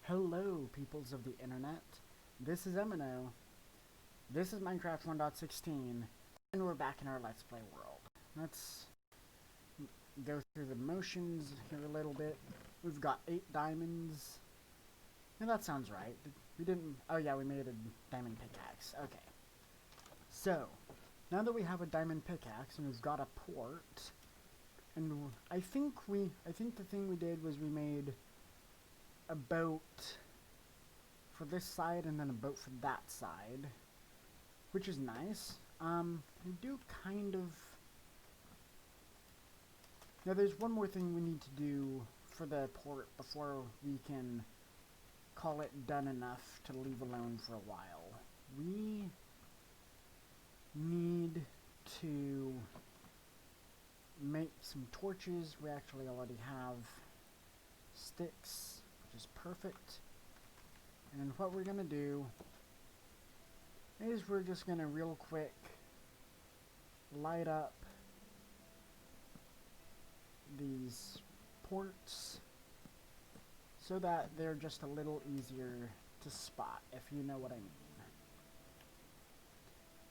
Hello, peoples of the internet. This is Eminough. This is Minecraft 1.16, and we're back in our Let's Play world. Let's go through the motions here a little bit. We've got 8 diamonds. And that sounds right. We didn't... Oh yeah, we made a diamond pickaxe. Okay. So, now that we have a diamond pickaxe and we've got a port, and I think the thing we did was we made a boat for this side and then a boat for that side, which is nice. We do kind of... Now there's one more thing we need to do for the port before we can call it done enough to leave alone for a while. We need to make some torches. We actually already have sticks, which is perfect. And what we're gonna do is we're just gonna real quick light up these ports so that they're just a little easier to spot, if you know what I mean.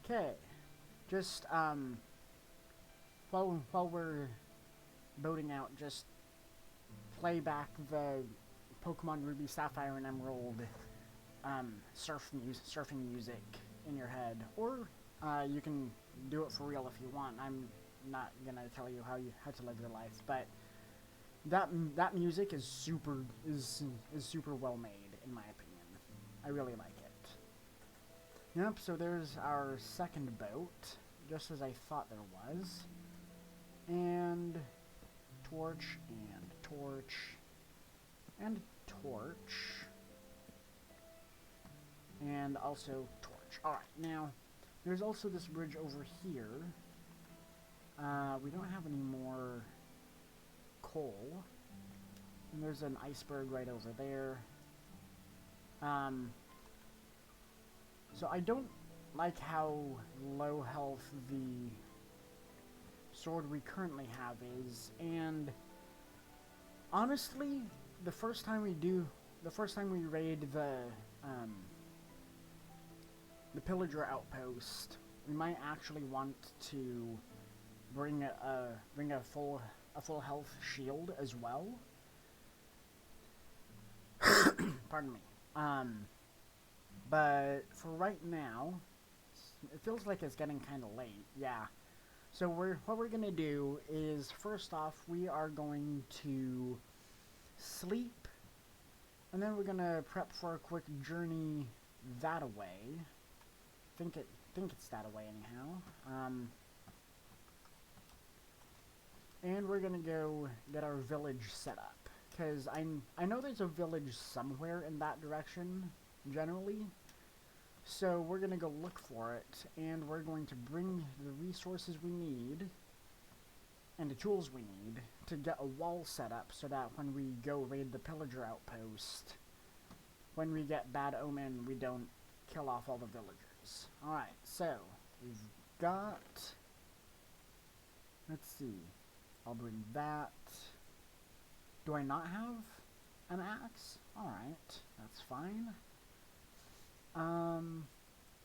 Okay, just while we're boating out, just play back the Pokemon Ruby, Sapphire, and Emerald surfing music in your head, or you can do it for real if you want. I'm not gonna tell you how to live your life, but that music is super well made, in my opinion. I really like it. Yep. So there's our second boat, just as I thought there was, and torch and torch and torch. And also torch. Alright, now, there's also this bridge over here. We don't have any more coal. And there's an iceberg right over there. So I don't like how low health the sword we currently have is. And honestly, the first time we raid the pillager outpost, we might actually want to bring a full health shield as well. Pardon me. But for right now, it feels like it's getting kind of late. Yeah. So what we're gonna do is, first off, we are going to sleep, and then we're gonna prep for a quick journey that away. Think it's that away anyhow. And we're gonna go get our village set up, because I know there's a village somewhere in that direction generally. So we're gonna go look for it, and we're going to bring the resources we need and the tools we need to get a wall set up, so that when we go raid the pillager outpost, when we get bad omen, we don't kill off all the villagers. Alright, so we've got, let's see, I'll bring that. Do I not have an axe? Alright, that's fine.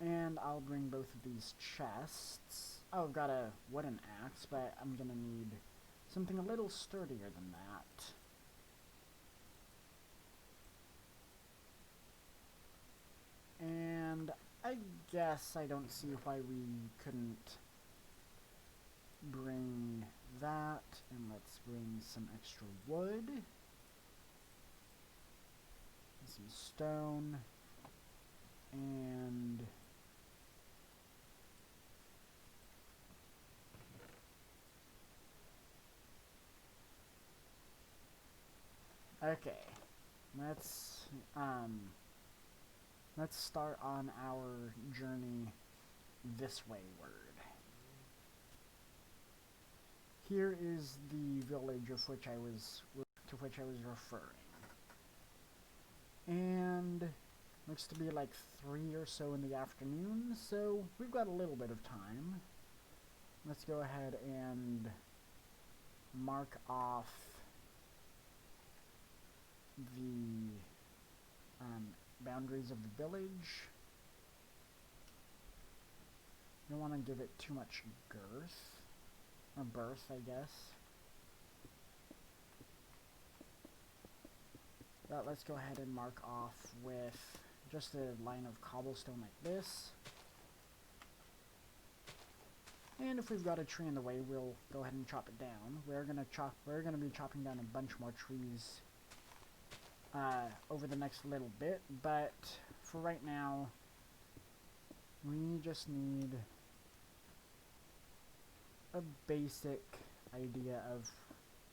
And I'll bring both of these chests. Oh, I've got a wooden axe, but I'm gonna need something a little sturdier than that. And I guess I don't see why we couldn't bring that. And let's bring some extra wood. And some stone. And okay, let's start on our journey this wayward. Here is the village to which I was referring, and looks to be like 3 or so in the afternoon, so we've got a little bit of time. Let's go ahead and mark off the boundaries of the village. Don't want to give it too much girth. Or birth, I guess. But let's go ahead and mark off with just a line of cobblestone like this. And if we've got a tree in the way, we'll go ahead and chop it down. We're gonna be chopping down a bunch more trees over the next little bit, but for right now, we just need a basic idea of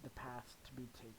the path to be taken.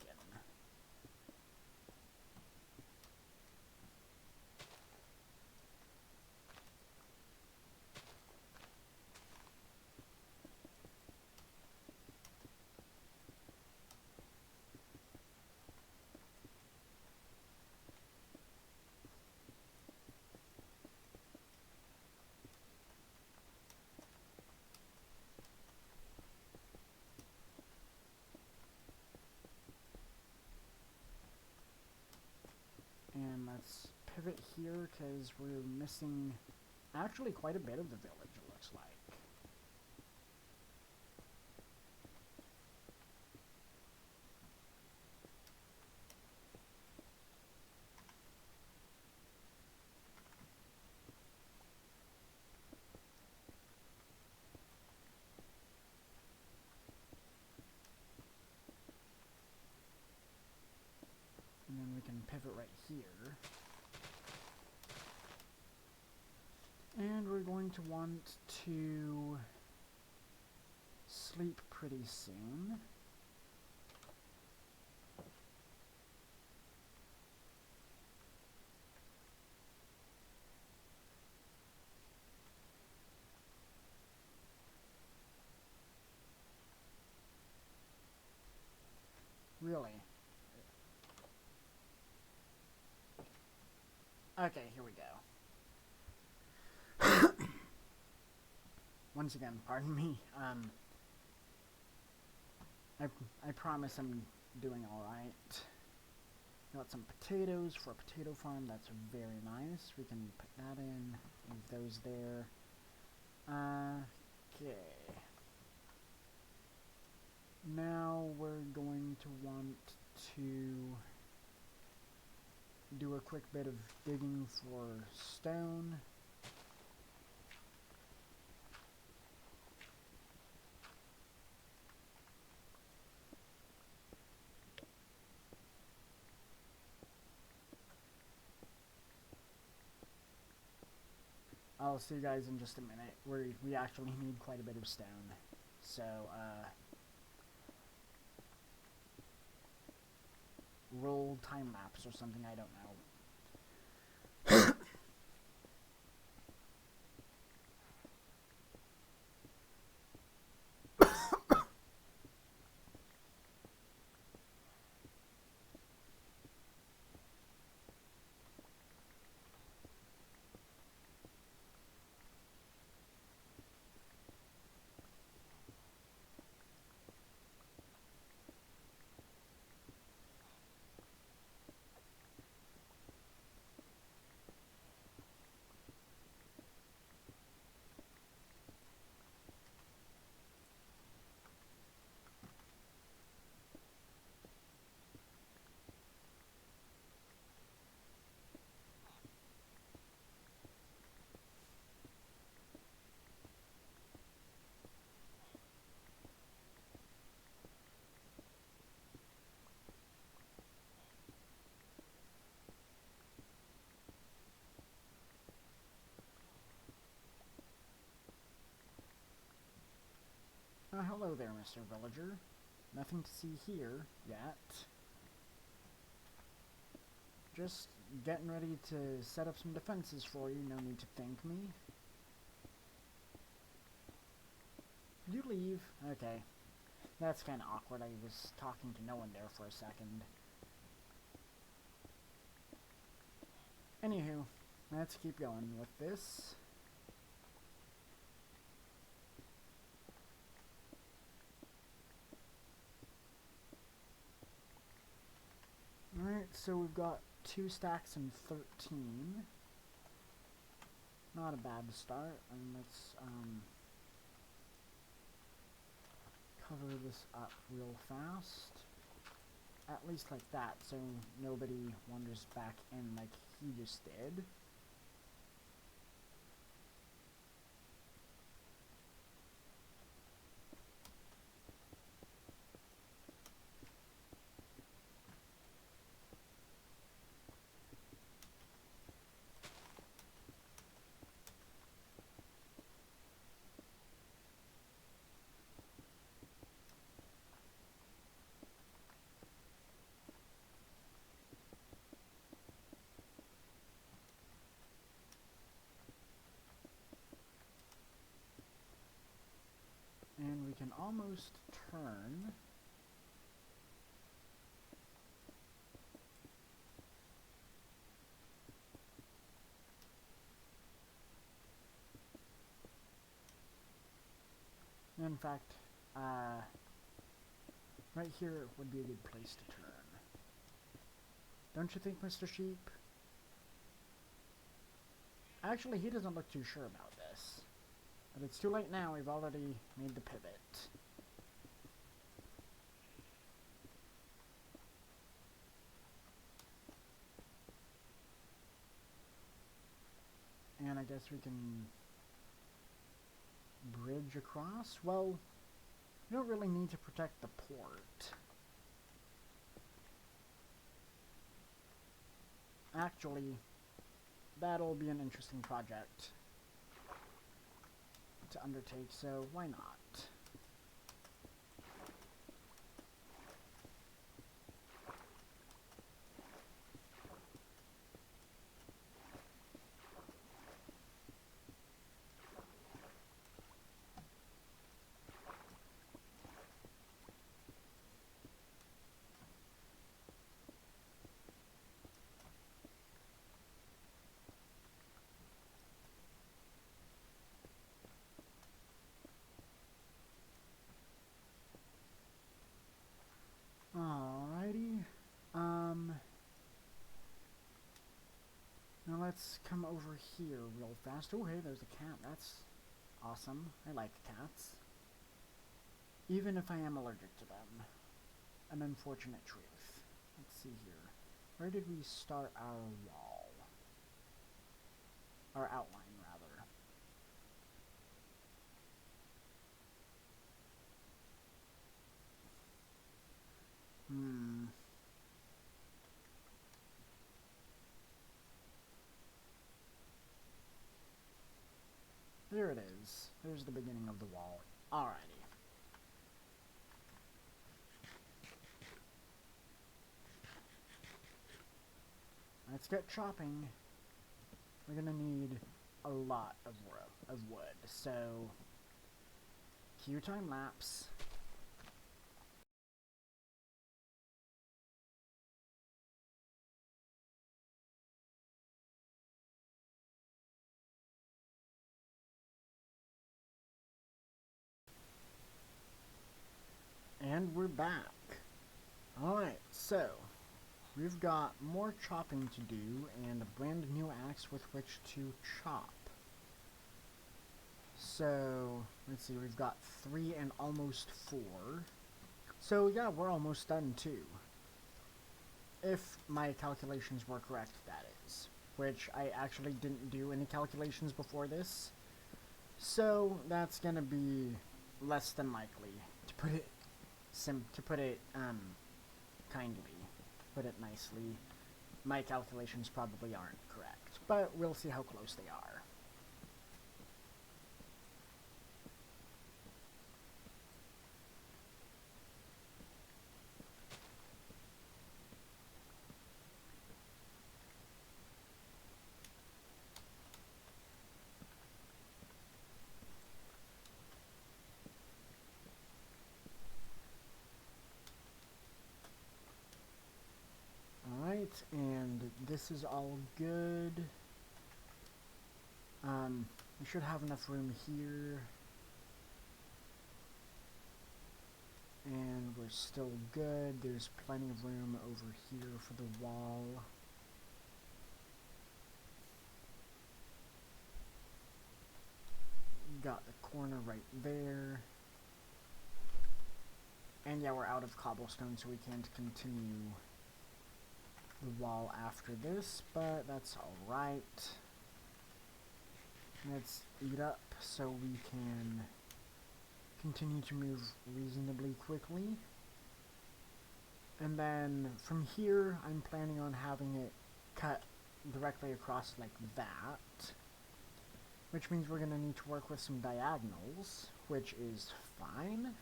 And let's pivot here because we're missing actually quite a bit of the village, it looks like. And then we can pivot right here. And we're going to want to sleep pretty soon. Really? Okay, here we go. Once again, pardon me. I promise I'm doing alright. Got some potatoes for a potato farm. That's very nice. We can put that in. Leave those there. Okay. Now we're going to want to do a quick bit of digging for stone. I'll see you guys in just a minute. We actually need quite a bit of stone. So, roll time lapse or something, I don't know. Hello there, Mr. Villager. Nothing to see here yet. Just getting ready to set up some defenses for you. No need to thank me. Did you leave? Okay. That's kind of awkward. I was talking to no one there for a second. Anywho, let's keep going with this. Alright, so we've got 2 stacks and 13. Not a bad start. And let's cover this up real fast. At least like that, so nobody wanders back in like he just did. And we can almost turn. In fact, right here would be a good place to turn. Don't you think, Mr. Sheep? Actually, he doesn't look too sure about this. But it's too late now, we've already made the pivot. And I guess we can bridge across. Well, we don't really need to protect the port. Actually, that'll be an interesting project to undertake, so why not? Alrighty. Now let's come over here real fast. Oh, hey, there's a cat. That's awesome. I like cats. Even if I am allergic to them. An unfortunate truth. Let's see here. Where did we start our wall? Our outline, rather. There it is. There's the beginning of the wall. Alrighty. Let's get chopping. We're gonna need a lot of wood, so cue time lapse. And we're back. Alright, so we've got more chopping to do and a brand new axe with which to chop. So, let's see, we've got 3 and almost 4. So yeah, we're almost done too. If my calculations were correct, that is. Which I actually didn't do any calculations before this. So that's gonna be less than likely, to put it kindly, put it nicely. My calculations probably aren't correct, but we'll see how close they are. Alright, and this is all good. We should have enough room here. And we're still good. There's plenty of room over here for the wall. got the corner right there. And yeah, we're out of cobblestone, so we can't continue the wall after this, but that's alright. Let's eat up so we can continue to move reasonably quickly. And then from here, I'm planning on having it cut directly across like that. Which means we're going to need to work with some diagonals, which is fine.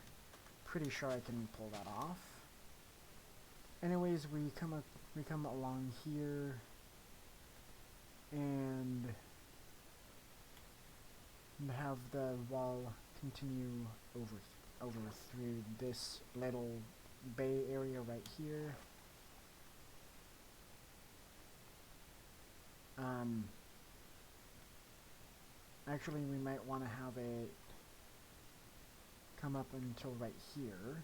Pretty sure I can pull that off. Anyways, we come along here and have the wall continue over through this little bay area right here. Actually, we might want to have it come up until right here.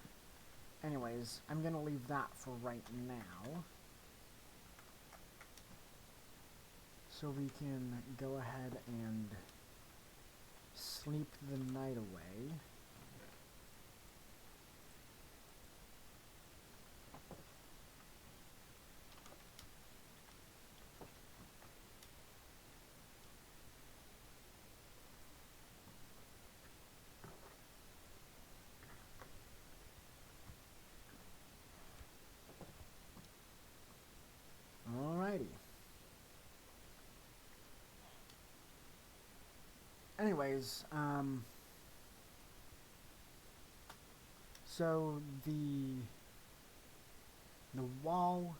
Anyways, I'm gonna leave that for right now, so we can go ahead and sleep the night away. Alrighty. Anyways, so the wall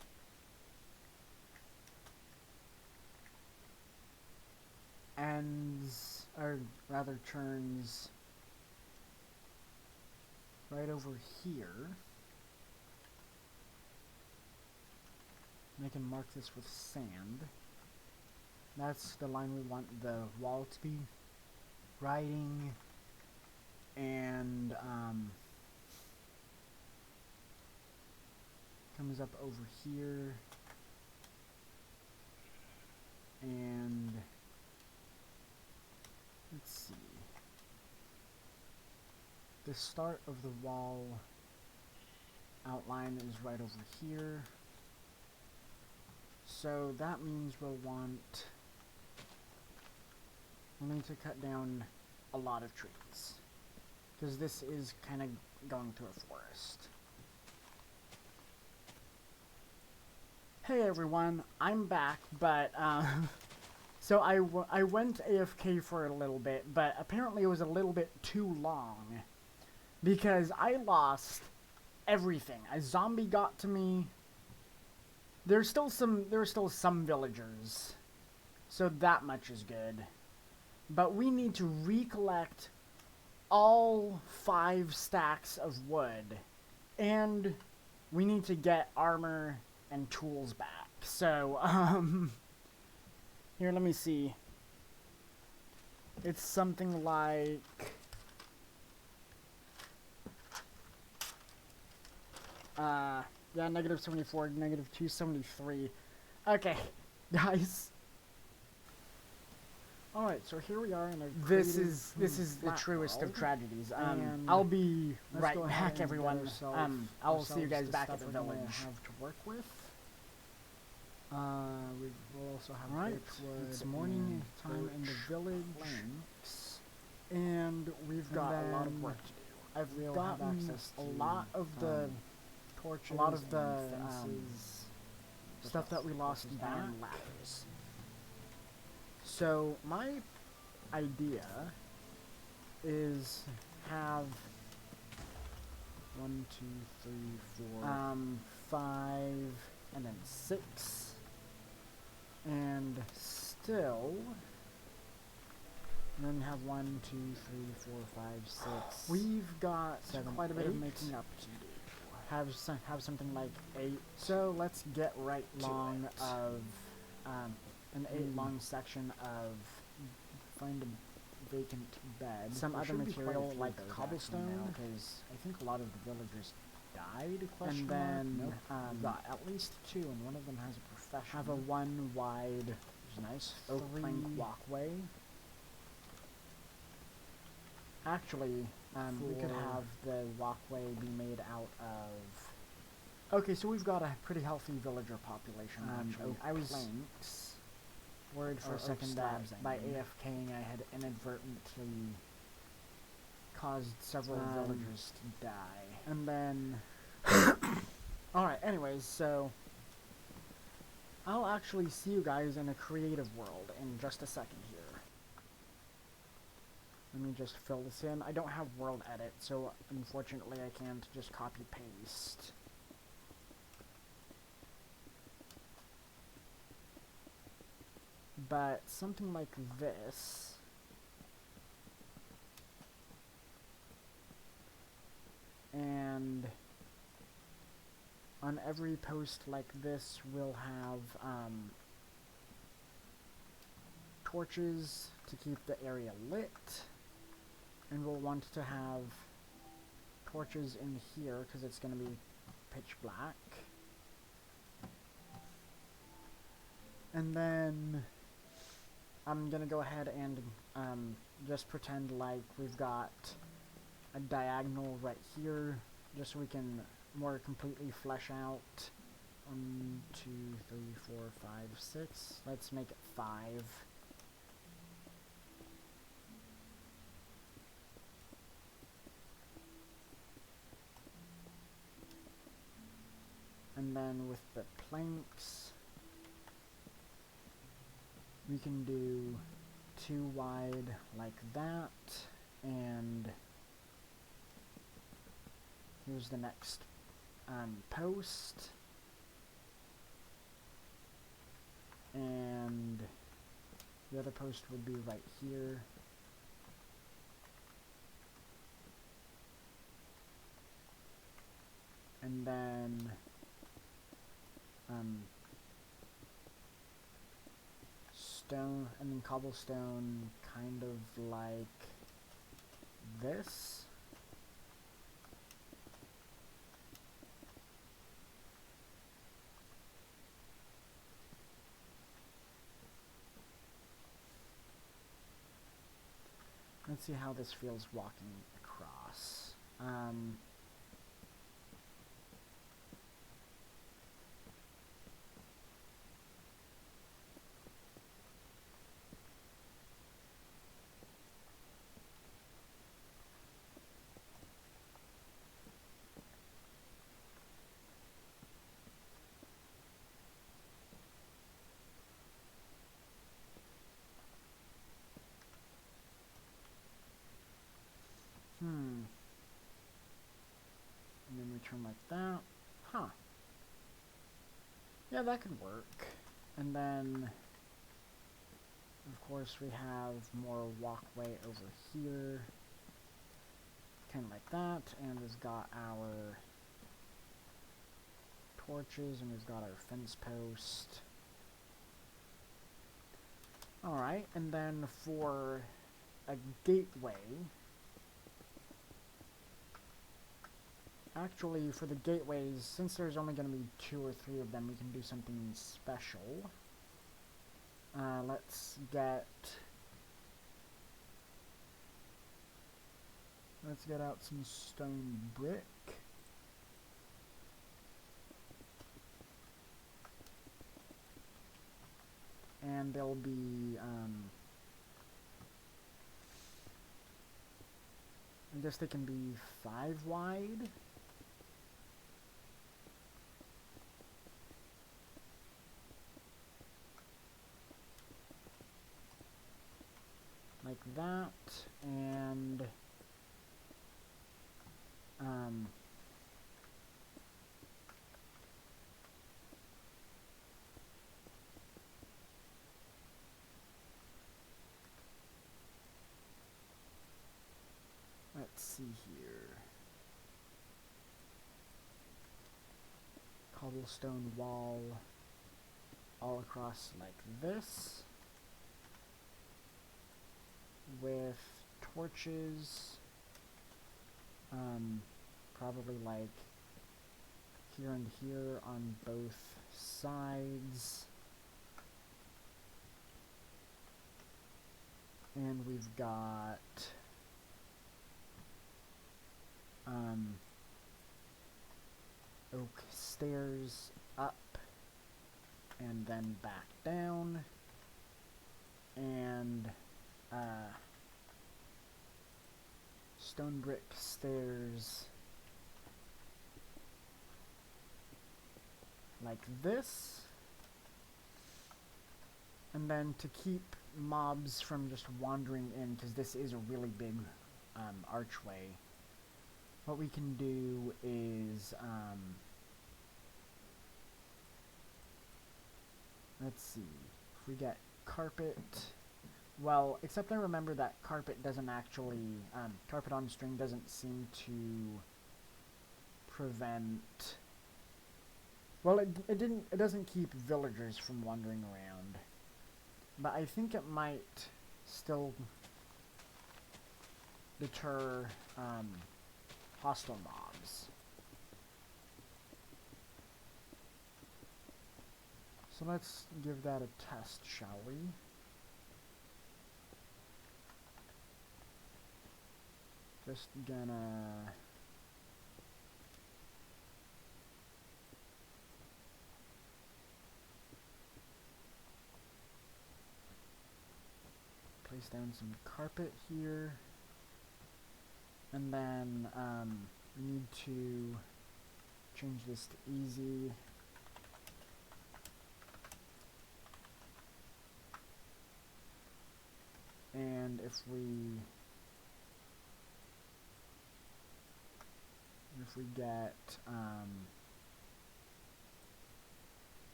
ends, or rather turns right over here. And I can mark this with sand. That's the line we want the wall to be riding, and comes up over here, and let's see, the start of the wall outline is right over here, so that means we'll need to cut down a lot of trees, because this is kind of going through a forest. Hey everyone, I'm back, but so I went AFK for a little bit, but apparently it was a little bit too long, because I lost everything. A zombie got to me. There were still some villagers, so that much is good. But we need to recollect all 5 stacks of wood, and we need to get armor and tools back. So, here, let me see. It's something like, yeah, -74, -273. Okay, guys. Alright, so here we are in a This is the truest of tragedies. I'll be right back, everyone. I'll see you guys back at the village. Have to work with. We will also have it's morning time in the village, and we've got a lot of work to do. I've gotten a lot of the torches, a lot of the stuff that we lost back. So my idea is have 1, 2, 3, 4, 5, and then 6, and still, and then have 1, 2, 3, 4, 5, 6. We've got 7, quite a bit of making up to do. Have something like 8. So let's get right long of an 8-long section of find a vacant bed. Some other material like cobblestone, because I think a lot of the villagers died. And then we've got at least 2, and one of them has a profession. Have a 1 wide, nice oak plank walkway. Actually, we could have the walkway be made out of... Okay, so we've got a pretty healthy villager population, actually. I was worried for a second that by AFKing I had inadvertently caused several villagers to die. And then... Alright, anyways, so... I'll actually see you guys in a creative world in just a second here. Let me just fill this in. I don't have world edit, so unfortunately I can't just copy paste. But something like this. And on every post like this, we'll have torches to keep the area lit. And we'll want to have torches in here because it's going to be pitch black. And then I'm going to go ahead and just pretend like we've got a diagonal right here, just so we can more completely flesh out 1, 2, 3, 4, 5, 6. Let's make it 5. And then with the planks, we can do 2 wide like that, and here's the next post, and the other post would be right here. And then stone, and then cobblestone kind of like this. Let's see how this feels walking across. And then we turn like that. Huh. Yeah, that could work. And then, of course, we have more walkway over here. Kind of like that. And we've got our torches, and we've got our fence post. Alright, and then for a gateway... Actually, for the gateways, since there's only going to be 2 or 3 of them, we can do something special. Let's get out some stone brick. And there'll be, I guess they can be 5 wide. Like that, and let's see here. Cobblestone wall all across like this, with torches, probably like here and here on both sides. And we've got oak stairs up and then back down, and stone brick stairs like this. And then to keep mobs from just wandering in, because this is a really big archway, what we can do is, let's see, if we get carpet, well, except I remember that carpet doesn't actually, carpet on string doesn't seem to prevent, well, it doesn't keep villagers from wandering around. But I think it might still deter hostile mobs. So let's give that a test, shall we? Just gonna... place down some carpet here, and then we need to change this to easy. And if we get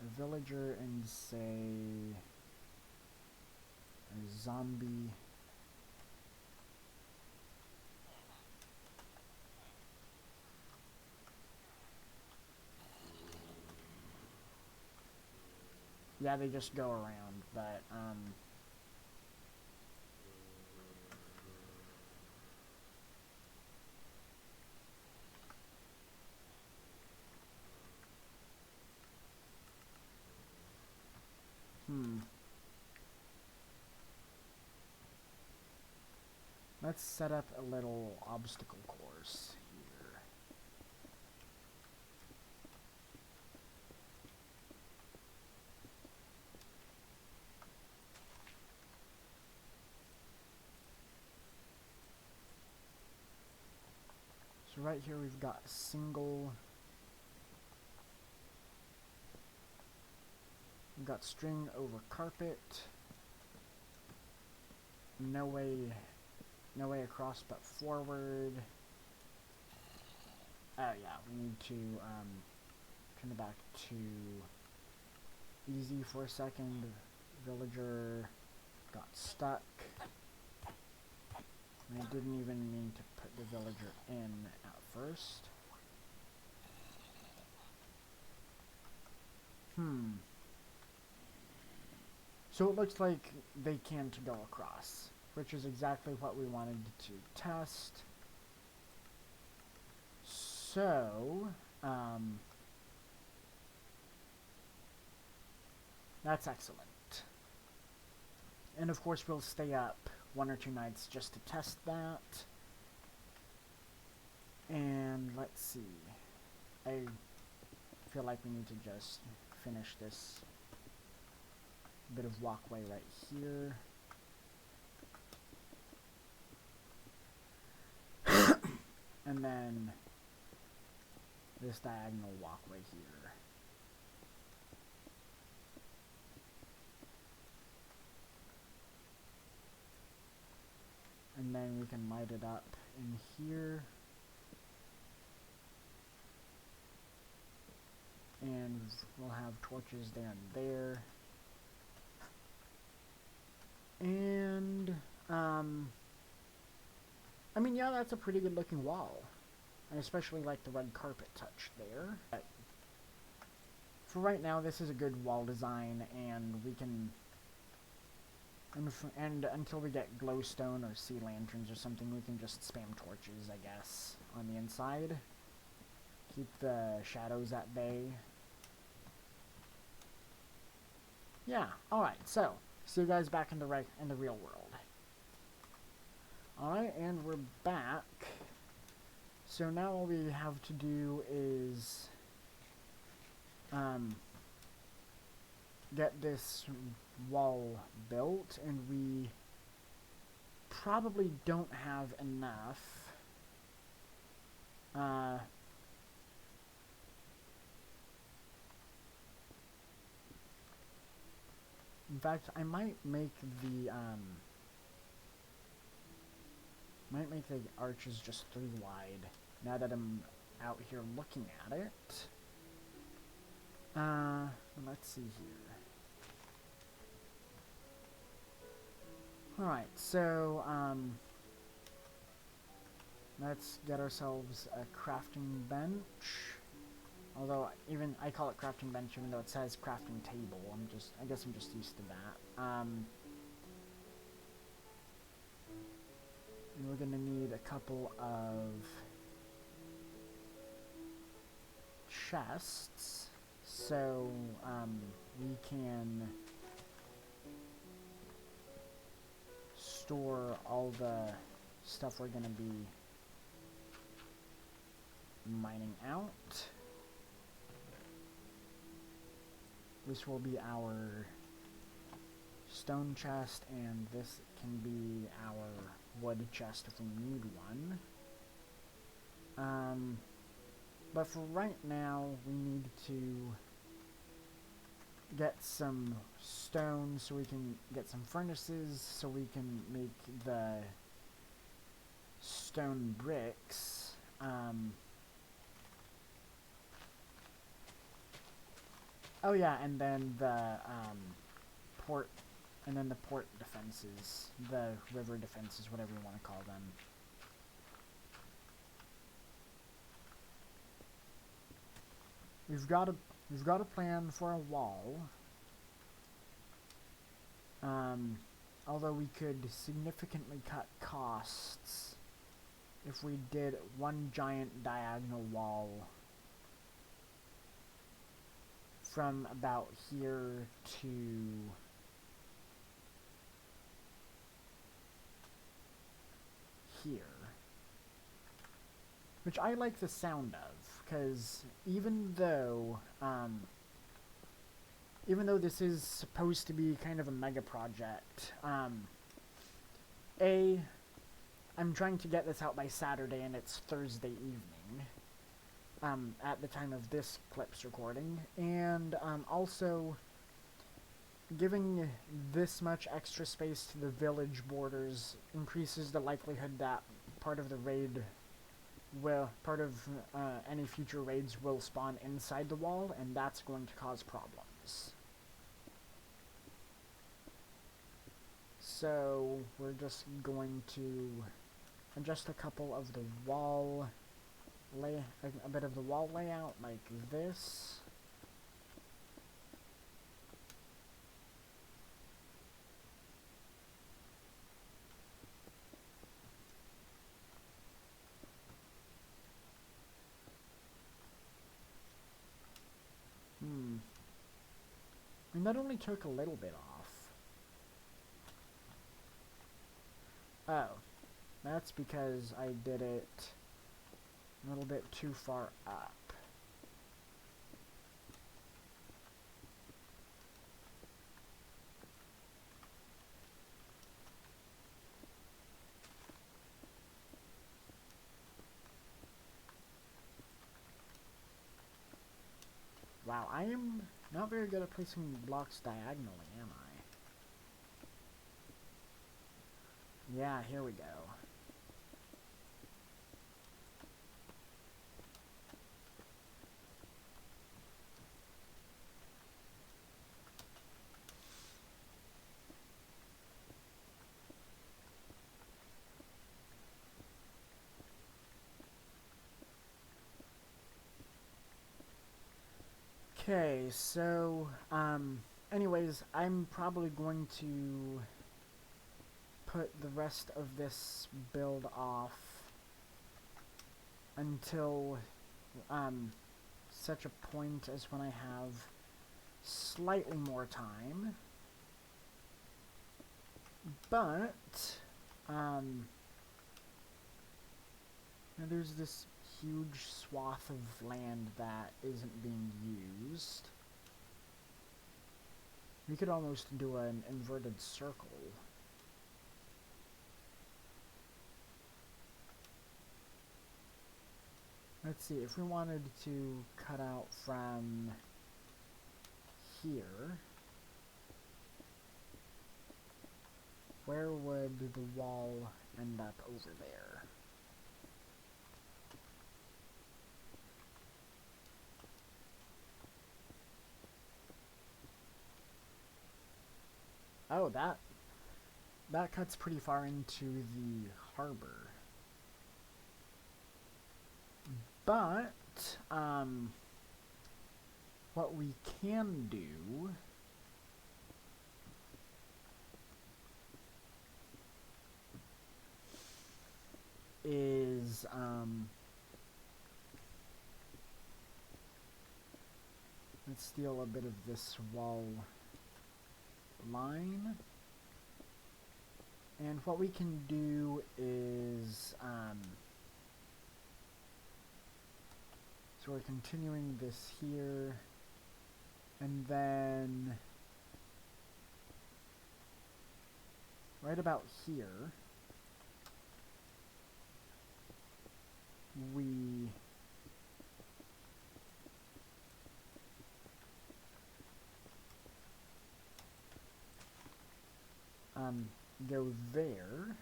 a villager and say a zombie, yeah, they just go around, but let's set up a little obstacle course here. So right here we've got a single, we've got string over carpet, no way across but forward. Oh yeah, we need to turn it back to easy for a second. Villager got stuck. I didn't even mean to put the villager in at first. So it looks like they can't go across, which is exactly what we wanted to test. So, that's excellent. And of course we'll stay up 1 or 2 nights just to test that. And let's see. I feel like we need to just finish this bit of walkway right here. And then this diagonal walkway here. And then we can light it up in here. And we'll have torches there and there. And, I mean, yeah, that's a pretty good looking wall. I especially like the red carpet touch there. But for right now, this is a good wall design, and we can, and until we get glowstone or sea lanterns or something, we can just spam torches, I guess, on the inside. Keep the shadows at bay. Yeah, alright, so See you guys back in the real world. Alright, and we're back. So now all we have to do is get this wall built, and we probably don't have enough. In fact, I might make the arches just 3 wide, now that I'm out here looking at it. Let's see here. Alright, so, let's get ourselves a crafting bench. Although, even, I call it crafting bench even though it says crafting table. I guess I'm just used to that. We're gonna need a couple of chests, so, we can store all the stuff we're gonna be mining out. This will be our stone chest, and this can be our wood chest if we need one. But for right now, we need to get some stone so we can get some furnaces so we can make the stone bricks. Oh yeah, and then the port defenses, the river defenses, whatever you want to call them. We've got a plan for a wall. Although we could significantly cut costs if we did one giant diagonal wall from about here to here. Which I like the sound of, because even though this is supposed to be kind of a mega project, I'm trying to get this out by Saturday, and it's Thursday evening, at the time of this clip's recording, and also giving this much extra space to the village borders increases the likelihood that part of any future raids will spawn inside the wall, and that's going to cause problems. So we're just going to adjust a couple of the wall a bit of the wall layout like this. And that only took a little bit off. Oh, that's because I did it a little bit too far up. Wow, I am not very good at placing blocks diagonally, am I? Yeah, here we go. Okay, so, anyways, I'm probably going to put the rest of this build off until, such a point as when I have slightly more time. But, now there's this huge swath of land that isn't being used. We could almost do an inverted circle. Let's see, if we wanted to cut out from here, where would the wall end up over there? Oh, that cuts pretty far into the harbor. But, what we can do is, let's steal a bit of this wall line. And what we can do is, so we're continuing this here, and then right about here, we go there,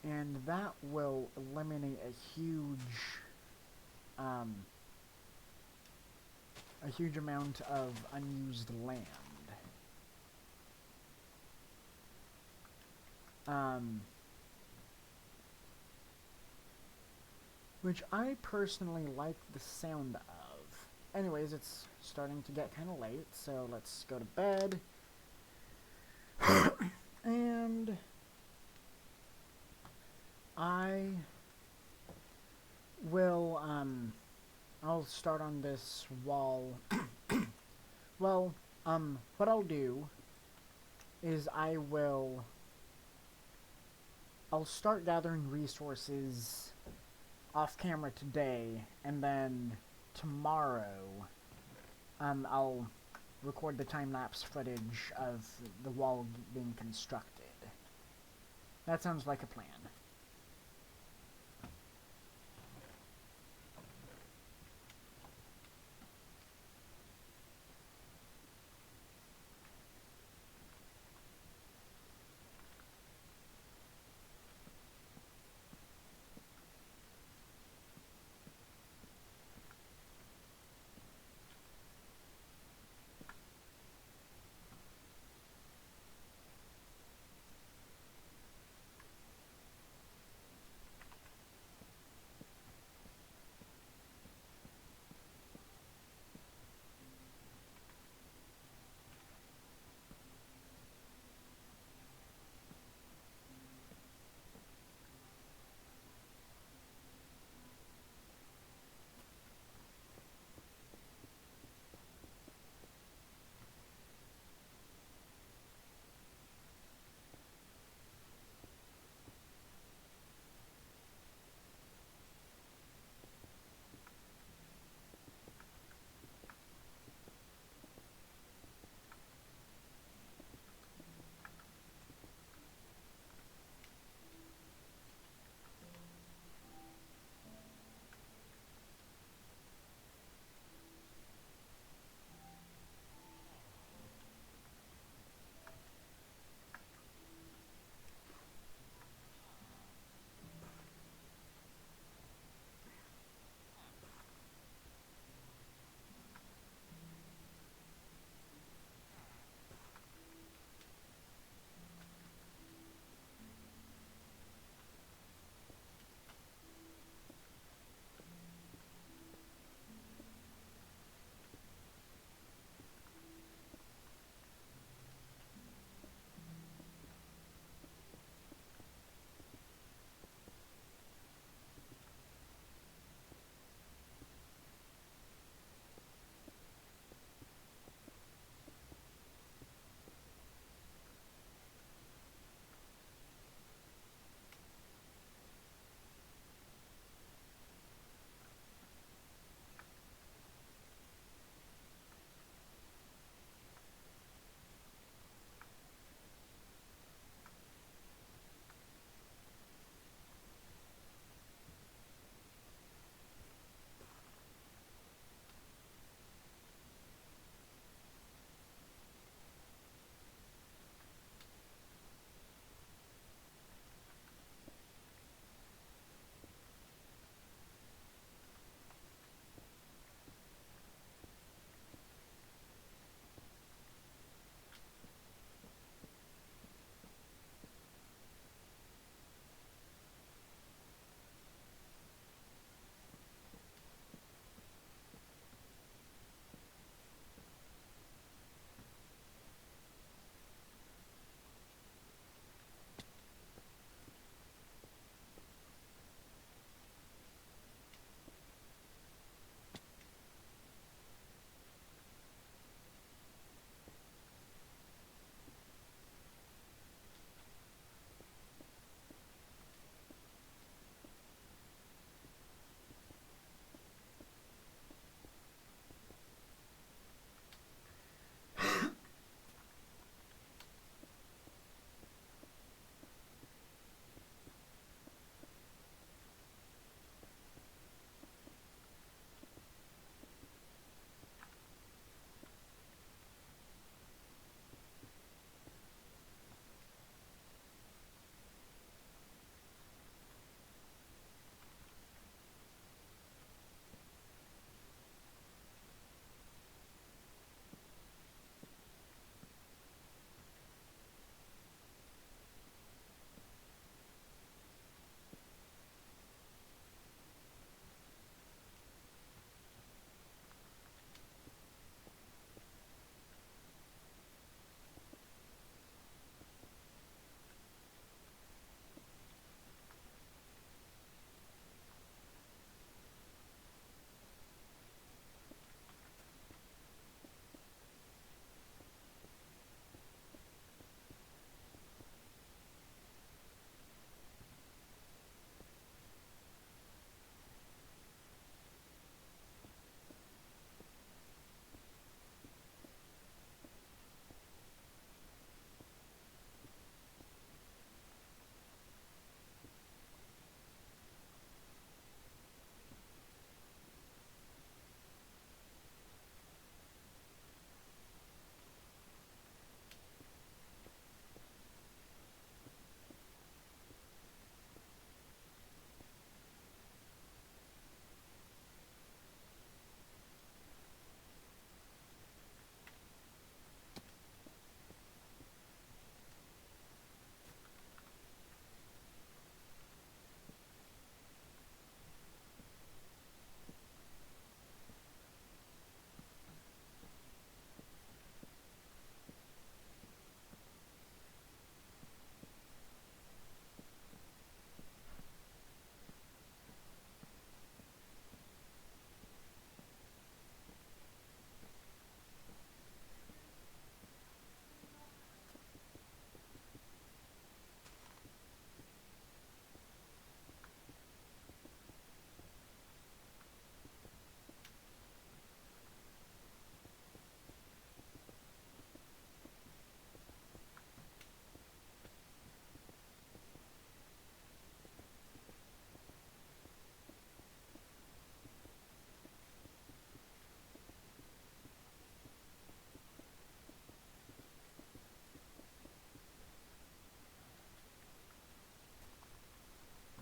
and that will eliminate a huge amount of unused land. Which I personally like the sound of. Anyways, it's starting to get kind of late, so let's go to bed. And I will, I'll start on this wall. Well, what I'll do is I'll start gathering resources off camera today, and then tomorrow, I'll record the time-lapse footage of the wall being constructed. That sounds like a plan.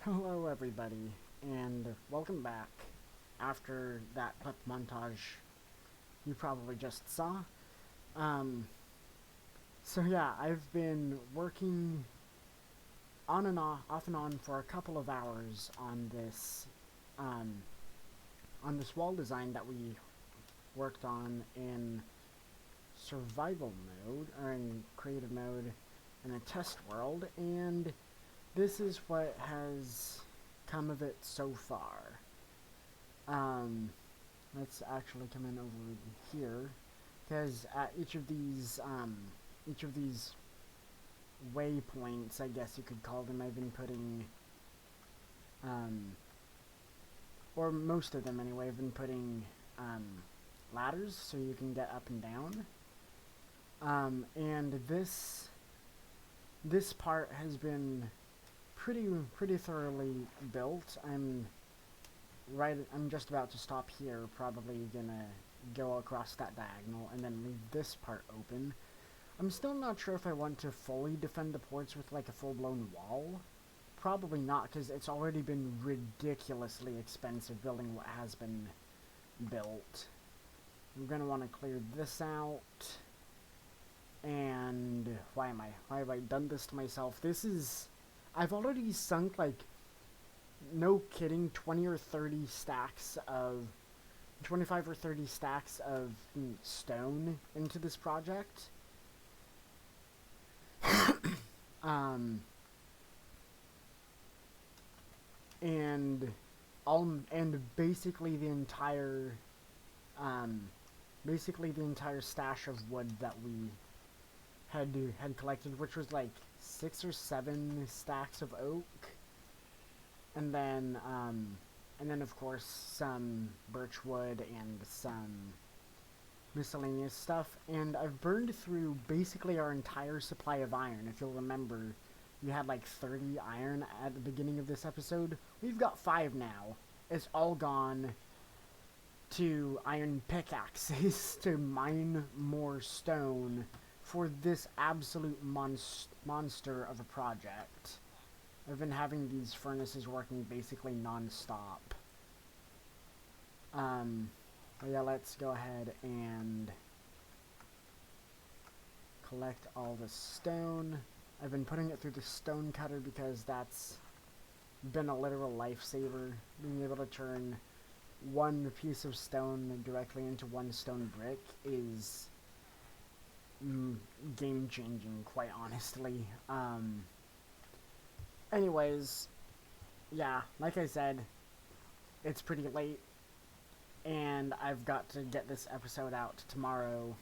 Hello everybody, and welcome back after that clip montage you probably just saw. Um, so yeah, I've been working on and off and on for a couple of hours um, on this wall design that we worked on in survival mode, or in creative mode, in a test world, and this is what has come of it so far. Let's actually come in over here, because at each of these waypoints, I guess you could call them, I've been putting, or most of them anyway, I've been putting, ladders so you can get up and down. And this part has been pretty thoroughly built. I'm just about to stop here, probably gonna go across that diagonal and then leave this part open. I'm still not sure if I want to fully defend the ports with like a full-blown wall. Probably not, because it's already been ridiculously expensive building what has been built. I'm gonna want to clear this out. And why have I done this to myself? I've already sunk, like, no kidding, 25 or 30 stacks of stone into this project. And basically the entire stash of wood that we had collected, which was like 6 or 7 stacks of oak, and then of course some birch wood and some miscellaneous stuff. And I've burned through basically our entire supply of iron. If you'll remember, we had like 30 iron at the beginning of this episode. We've got 5 now. It's all gone to iron pickaxes to mine more stone for this absolute monster of a project. I've been having these furnaces working basically non-stop. But yeah, let's go ahead and collect all the stone. I've been putting it through the stone cutter because that's been a literal lifesaver. Being able to turn one piece of stone directly into one stone brick is game-changing, quite honestly. Anyways, yeah, like I said, it's pretty late, and I've got to get this episode out tomorrow.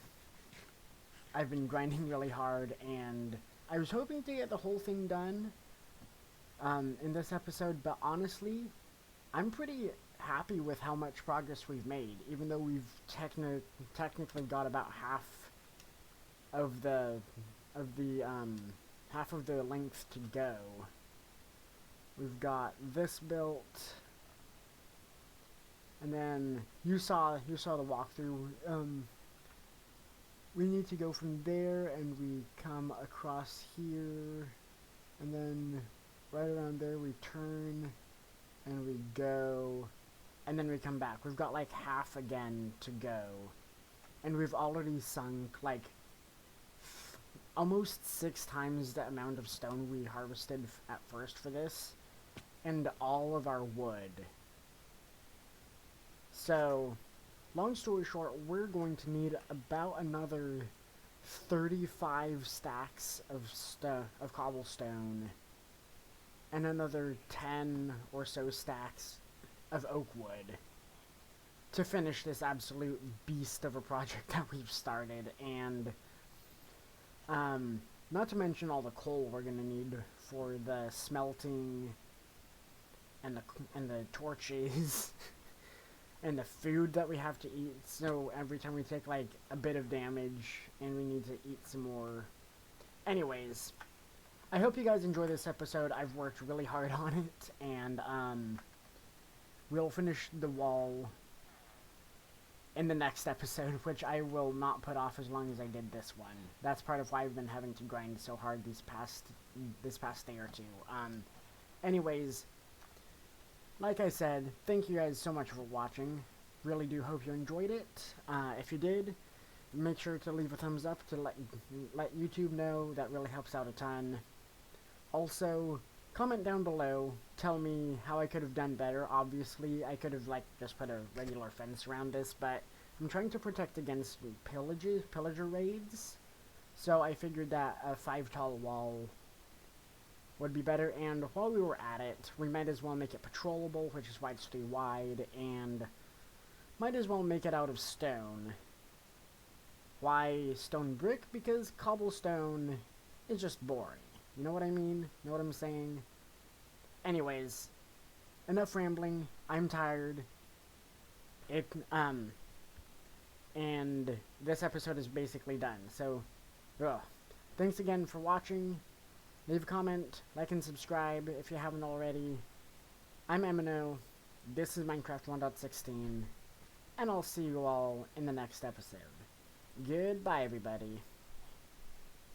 I've been grinding really hard, and I was hoping to get the whole thing done in this episode, but honestly, I'm pretty happy with how much progress we've made, even though we've technically got about half of the length to go. We've got this built, and then you saw the walkthrough. We need to go from there, and we come across here, and then right around there we turn, and we go, and then we come back. We've got like half again to go, and we've already sunk like almost 6 times the amount of stone we harvested at first for this, and all of our wood. So, long story short, we're going to need about another 35 stacks of cobblestone, and another 10 or so stacks of oak wood to finish this absolute beast of a project that we've started. And not to mention all the coal we're gonna need for the smelting and the torches and the food that we have to eat. So every time we take like a bit of damage and we need to eat some more. Anyways, I hope you guys enjoy this episode. I've worked really hard on it, and we'll finish the wall in the next episode, which I will not put off as long as I did this one. That's part of why I've been having to grind so hard this past day or two. Anyways, like I said, thank you guys so much for watching. Really do hope you enjoyed it. If you did, make sure to leave a thumbs up to let YouTube know. That really helps out a ton. Also, comment down below. Tell me how I could have done better. Obviously, I could have just put a regular fence around this, but I'm trying to protect against pillager raids. So I figured that a 5 tall wall would be better, and while we were at it, we might as well make it patrollable, which is why it's 3 wide, and might as well make it out of stone. Why stone brick? Because cobblestone is just boring. You know what I mean? Know what I'm saying? Anyways, enough rambling. I'm tired. And this episode is basically done. So, thanks again for watching. Leave a comment, like and subscribe if you haven't already. I'm Eminough. This is Minecraft 1.16. And I'll see you all in the next episode. Goodbye, everybody.